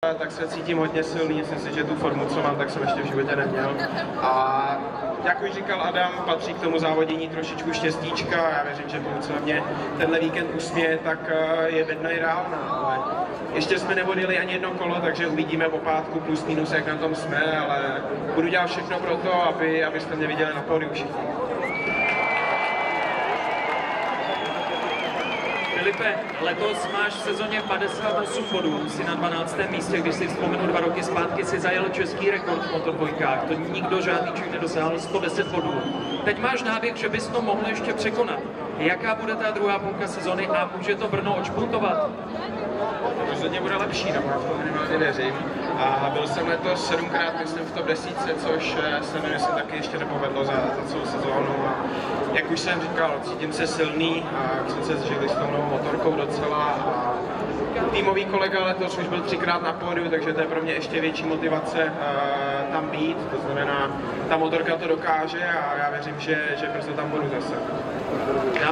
Tak se cítím hodně silný, myslím si, že tu formu, co mám, tak jsem ještě v životě neměl. A jak už říkal Adam, patří k tomu závodění trošičku štěstíčka. Já věřím, že pokud se na mě tenhle víkend usměje, tak je bedna i reálná. Ale ještě jsme nevodili ani jedno kolo, takže uvidíme po pátku plus minus, jak na tom jsme, ale budu dělat všechno pro to, abyste mě viděli na pódiu všichni. Filipe, letos máš v sezóně 58 bodů, jsi na 12. místě, když si vzpomenu 2 roky zpátky, si zajel český rekord v motodvojkách, to nikdo žádný člověk nedosáhl, 110 bodů. Teď máš náběh, že bys to mohl ještě překonat. Jaká bude ta druhá půlka sezony a může to Brno odšpuntovat? Rozhodně bude lepší, no, já v tom minimálně věřím. A byl jsem letos 7krát, myslím, v top 10, což se mi myslím taky ještě nepovedlo za celou sezónu. A jak už jsem říkal, cítím se silný a jak jsem se zžili s tou novou motorkou docela. A týmový kolega letos už byl 3krát na pódiu, takže to je pro mě ještě větší motivace tam být. To znamená, ta motorka to dokáže a já věřím, že brzo tam budu zase.